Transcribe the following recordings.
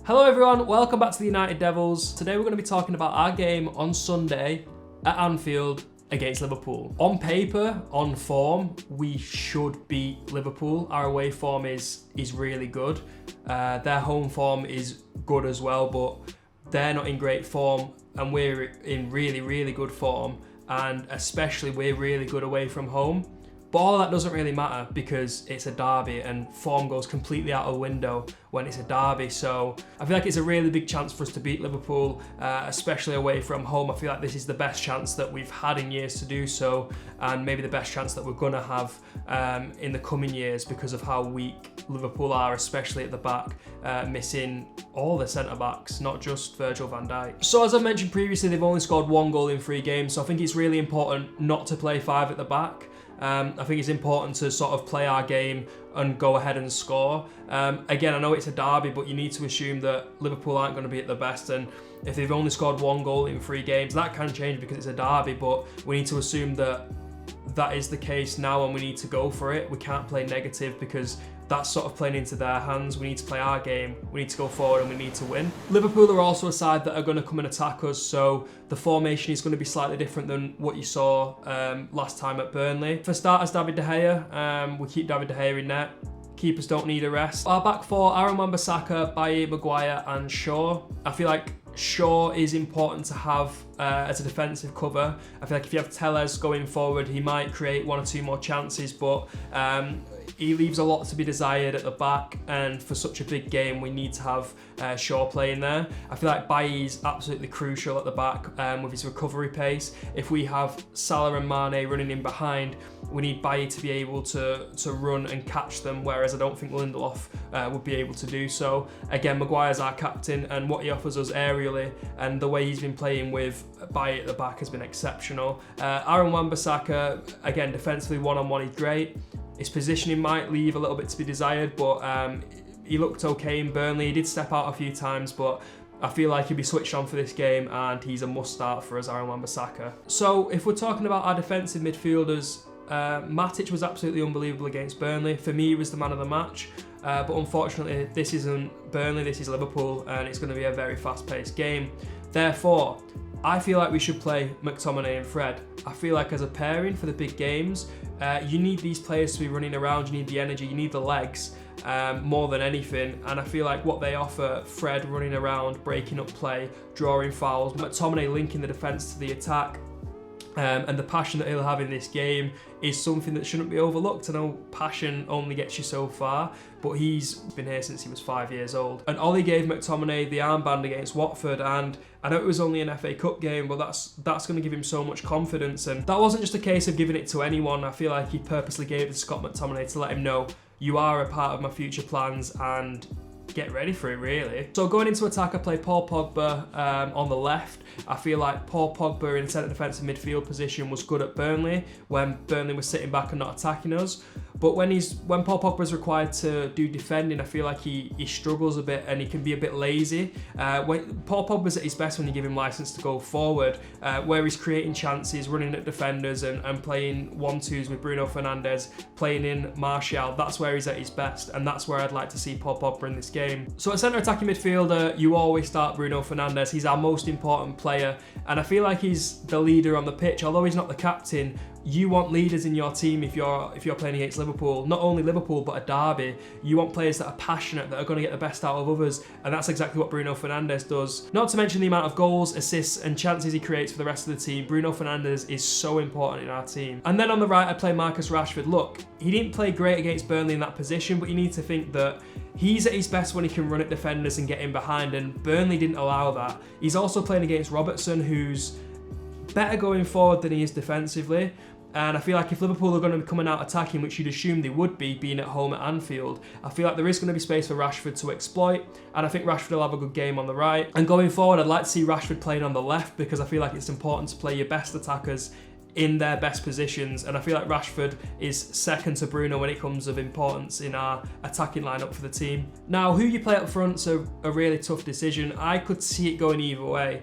Hello everyone, welcome back to the United Devils. Today we're going to be talking about our game on Sunday at Anfield against Liverpool. On paper, on form, we should beat Liverpool. Our away form is really good. Their home form is good as well, but they're not in great form and we're in really good form, and especially we're really good away from home. But all of that doesn't really matter because it's a derby and form goes completely out of the window when it's a derby. So I feel like it's a really big chance for us to beat Liverpool, especially away from home. I feel like this is the best chance that we've had in years to do so, and maybe the best chance that we're going to have in the coming years because of how weak Liverpool are, especially at the back, missing all the centre-backs, not just Virgil van Dijk. So as I mentioned previously, they've only scored 1 goal in 3 games, so I think it's really important not to play 5 at the back. I think it's important to sort of play our game and go ahead and score. Again, I know it's a derby, but you need to assume that Liverpool aren't going to be at the best, and if they've only scored 1 goal in 3 games, that can change because it's a derby, but we need to assume that that is the case now and we need to go for it. We can't play negative because that's sort of playing into their hands. We need to play our game, we need to go forward and we need to win. Liverpool are also a side that are going to come and attack us, so the formation is going to be slightly different than what you saw last time at Burnley. For starters, David De Gea. We keep David De Gea in net. Keepers don't need a rest. Our back four, Aaron Wan-Bissaka, Bailly, Maguire and Shaw. I feel like Shaw is important to have as a defensive cover. I feel like if you have Telles going forward, he might create 1 or 2 more chances, but he leaves a lot to be desired at the back, and for such a big game we need to have Shaw playing there. I feel like Bailly is absolutely crucial at the back with his recovery pace. If we have Salah and Mane running in behind, we need Bailly to be able to run and catch them, whereas I don't think Lindelof would be able to do so. Again, Maguire's our captain, and what he offers us aerially and the way he's been playing with Bailly at the back has been exceptional. Aaron Wan-Bissaka, again, defensively one-on-one, he's great. His positioning might leave a little bit to be desired, but he looked okay in Burnley. He did step out a few times, but I feel like he'll be switched on for this game and he's a must start for us, Aaron Wan-Bissaka. So if we're talking about our defensive midfielders, Matic was absolutely unbelievable against Burnley. For me, he was the man of the match. But unfortunately, this isn't Burnley, this is Liverpool, and it's going to be a very fast-paced game. Therefore, I feel like we should play McTominay and Fred. I feel like as a pairing for the big games, you need these players to be running around, you need the energy, you need the legs more than anything. And I feel like what they offer, Fred running around, breaking up play, drawing fouls, McTominay linking the defence to the attack, and the passion that he'll have in this game is something that shouldn't be overlooked. I know passion only gets you so far, but he's been here since he was 5 years old. And Ollie gave McTominay the armband against Watford, and I know it was only an FA Cup game, but that's going to give him so much confidence. And that wasn't just a case of giving it to anyone. I feel like he purposely gave it to Scott McTominay to let him know, you are a part of my future plans and get ready for it, really. So going into attack, I play Paul Pogba on the left. I feel like Paul Pogba in centre defensive midfield position was good at Burnley when Burnley was sitting back and not attacking us. But when Paul Pogba is required to do defending, I feel like he struggles a bit and he can be a bit lazy. When Paul Pogba's at his best when you give him license to go forward, where he's creating chances, running at defenders and playing 1-2s with Bruno Fernandes, playing in Martial. That's where he's at his best, and that's where I'd like to see Paul Pogba in this game. So at centre attacking midfielder, you always start Bruno Fernandes. He's our most important player, and I feel like he's the leader on the pitch. Although he's not the captain, you want leaders in your team if you're playing against Liverpool. Not only Liverpool, but a derby. You want players that are passionate, that are going to get the best out of others, and that's exactly what Bruno Fernandes does. Not to mention the amount of goals, assists and chances he creates for the rest of the team. Bruno Fernandes is so important in our team. And then on the right, I play Marcus Rashford. Look, he didn't play great against Burnley in that position, but you need to think that he's at his best when he can run at defenders and get in behind, and Burnley didn't allow that. He's also playing against Robertson, who's better going forward than he is defensively. And I feel like if Liverpool are going to be coming out attacking, which you'd assume they would be, being at home at Anfield, I feel like there is going to be space for Rashford to exploit, and I think Rashford will have a good game on the right. And going forward, I'd like to see Rashford playing on the left, because I feel like it's important to play your best attackers in their best positions, and I feel like Rashford is second to Bruno when it comes of importance in our attacking lineup for the team. Now, who you play up front's a really tough decision. I could see it going either way.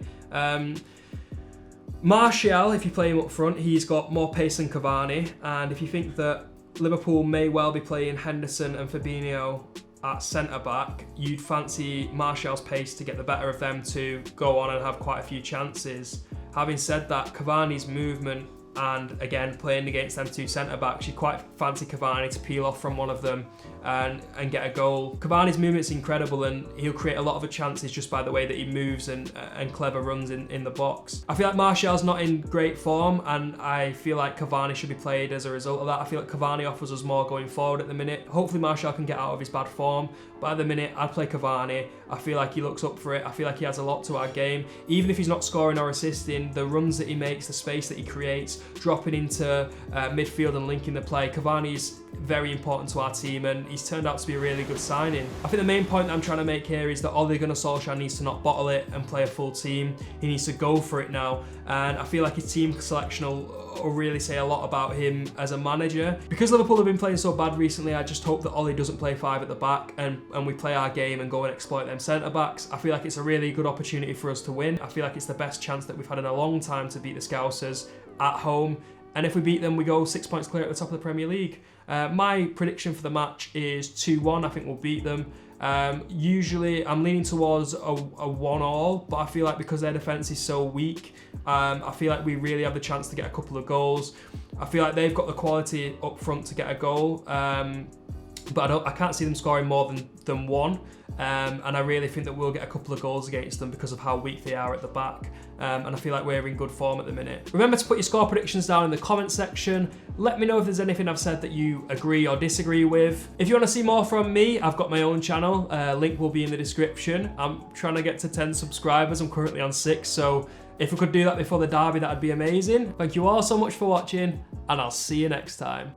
Martial, if you play him up front, he's got more pace than Cavani, and if you think that Liverpool may well be playing Henderson and Fabinho at centre-back, you'd fancy Martial's pace to get the better of them to go on and have quite a few chances. Having said that, Cavani's movement and again playing against them two centre-backs, you quite fancy Cavani to peel off from one of them and get a goal. Cavani's movement's incredible and he'll create a lot of the chances just by the way that he moves and clever runs in the box. I feel like Martial's not in great form and I feel like Cavani should be played as a result of that. I feel like Cavani offers us more going forward at the minute. Hopefully Martial can get out of his bad form, but at the minute I'd play Cavani. I feel like he looks up for it. I feel like he has a lot to our game. Even if he's not scoring or assisting, the runs that he makes, the space that he creates, dropping into midfield and linking the play, Cavani's very important to our team and he's turned out to be a really good signing. I think the main point that I'm trying to make here is that Ole Gunnar Solskjaer needs to not bottle it and play a full team. He needs to go for it now, and I feel like his team selection will really say a lot about him as a manager. Because Liverpool have been playing so bad recently, I just hope that Ole doesn't play 5 at the back and we play our game and go and exploit them centre-backs. I feel like it's a really good opportunity for us to win. I feel like it's the best chance that we've had in a long time to beat the Scousers at home. And if we beat them, we go 6 points clear at the top of the Premier League. My prediction for the match is 2-1. I think we'll beat them. Usually, I'm leaning towards a 1-1, but I feel like because their defence is so weak, I feel like we really have the chance to get a couple of goals. I feel like they've got the quality up front to get a goal, but I can't see them scoring more than one. And I really think that we'll get a couple of goals against them because of how weak they are at the back. And I feel like we're in good form at the minute. Remember to put your score predictions down in the comment section. Let me know if there's anything I've said that you agree or disagree with. If you want to see more from me, I've got my own channel. Link will be in the description. I'm trying to get to 10 subscribers. I'm currently on 6, so if we could do that before the derby, that'd be amazing. Thank you all so much for watching, and I'll see you next time.